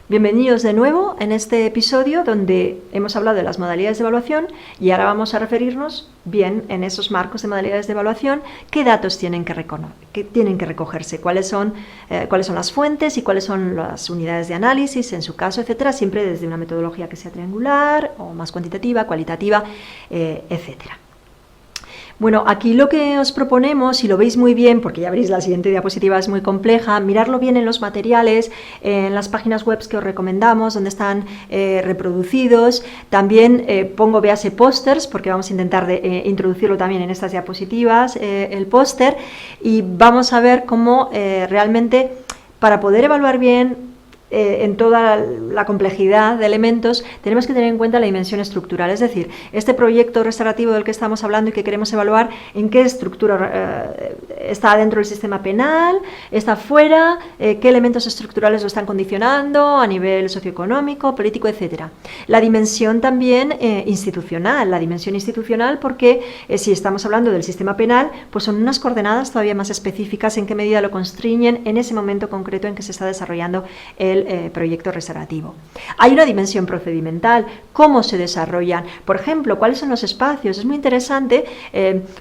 Bienvenidos de nuevo en este episodio donde hemos hablado de las modalidades de evaluación y ahora vamos a referirnos bien en esos marcos de modalidades de evaluación, qué datos tienen que recogerse, cuáles son las fuentes y cuáles son las unidades de análisis, en su caso, etcétera, siempre desde una metodología que sea triangular o más cuantitativa, cualitativa, etcétera. Bueno, aquí lo que os proponemos, si lo veis muy bien, porque ya veréis la siguiente diapositiva es muy compleja, mirarlo bien en los materiales, en las páginas web que os recomendamos, donde están reproducidos. También pongo, véase, pósters, porque vamos a intentar introducirlo también en estas diapositivas, el póster, y vamos a ver cómo realmente, para poder evaluar bien, en toda la complejidad de elementos, tenemos que tener en cuenta la dimensión estructural, es decir, este proyecto restaurativo del que estamos hablando y que queremos evaluar, en qué estructura está dentro del sistema penal, está fuera, qué elementos estructurales lo están condicionando a nivel socioeconómico, político, etcétera. La dimensión también institucional, porque si estamos hablando del sistema penal, pues son unas coordenadas todavía más específicas en qué medida lo constriñen en ese momento concreto en que se está desarrollando el proyecto restaurativo. Hay una dimensión procedimental, cómo se desarrollan, por ejemplo, cuáles son los espacios. Es muy interesante,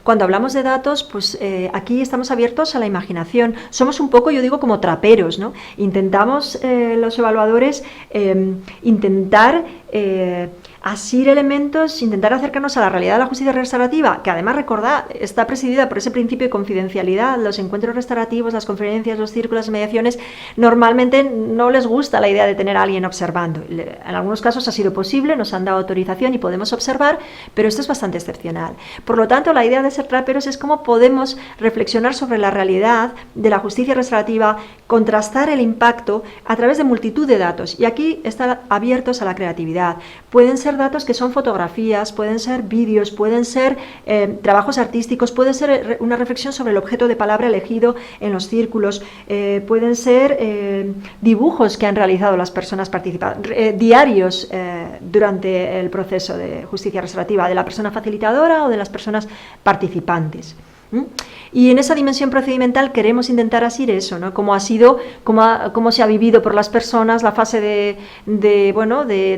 cuando hablamos de datos, pues aquí estamos abiertos a la imaginación, somos un poco, yo digo, como traperos, ¿no? Intentamos, los evaluadores, intentar asir elementos, intentar acercarnos a la realidad de la justicia restaurativa, que además, recordad, está presidida por ese principio de confidencialidad. Los encuentros restaurativos, las conferencias, los círculos, las mediaciones, normalmente no les gusta la idea de tener a alguien observando. En algunos casos ha sido posible, nos han dado autorización y podemos observar, pero esto es bastante excepcional. Por lo tanto, la idea de ser traperos es cómo podemos reflexionar sobre la realidad de la justicia restaurativa, contrastar el impacto a través de multitud de datos, y aquí están abiertos a la creatividad. Pueden ser datos que son fotografías, pueden ser vídeos, pueden ser trabajos artísticos, puede ser una reflexión sobre el objeto de palabra elegido en los círculos, pueden ser dibujos que han realizado las personas participantes, diarios durante el proceso de justicia restaurativa de la persona facilitadora o de las personas participantes. Y en esa dimensión procedimental queremos intentar asir eso, ¿no? Cómo se ha vivido por las personas la fase de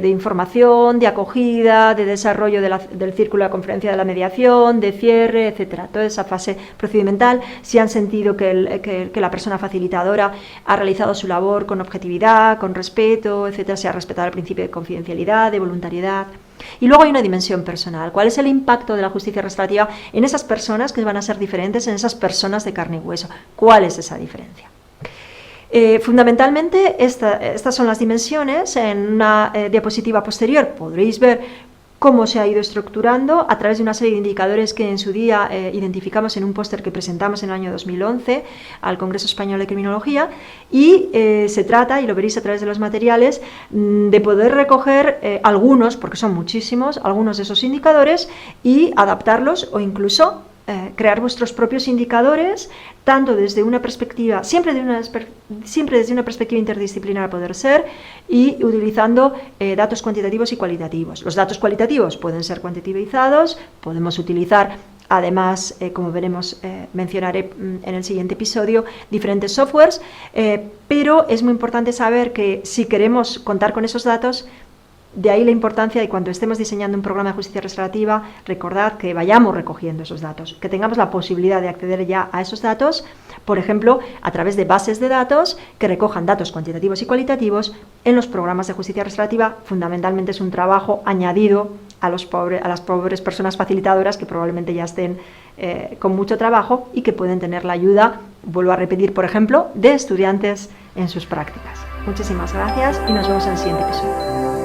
información, de acogida, de desarrollo del círculo de conferencia de la mediación, de cierre, etcétera. Toda esa fase procedimental, si han sentido que la persona facilitadora ha realizado su labor con objetividad, con respeto, etcétera, se ha respetado el principio de confidencialidad, de voluntariedad. Y luego hay una dimensión personal. ¿Cuál es el impacto de la justicia restaurativa en esas personas que van a ser diferentes, en esas personas de carne y hueso? ¿Cuál es esa diferencia? Fundamentalmente estas son las dimensiones. En una diapositiva posterior podréis ver cómo se ha ido estructurando a través de una serie de indicadores que en su día identificamos en un póster que presentamos en el año 2011 al Congreso Español de Criminología, y se trata, y lo veréis a través de los materiales, de poder recoger algunos, porque son muchísimos, algunos de esos indicadores y adaptarlos, o incluso crear vuestros propios indicadores, tanto desde una perspectiva, siempre desde una perspectiva interdisciplinar a poder ser, y utilizando datos cuantitativos y cualitativos. Los datos cualitativos pueden ser cuantitativizados, podemos utilizar, además, como veremos, mencionaré en el siguiente episodio, diferentes softwares, pero es muy importante saber que si queremos contar con esos datos, de ahí la importancia de, cuando estemos diseñando un programa de justicia restaurativa, recordad que vayamos recogiendo esos datos, que tengamos la posibilidad de acceder ya a esos datos, por ejemplo, a través de bases de datos que recojan datos cuantitativos y cualitativos. En los programas de justicia restaurativa, fundamentalmente es un trabajo añadido a las pobres personas facilitadoras, que probablemente ya estén con mucho trabajo y que pueden tener la ayuda, vuelvo a repetir, por ejemplo, de estudiantes en sus prácticas. Muchísimas gracias y nos vemos en el siguiente episodio.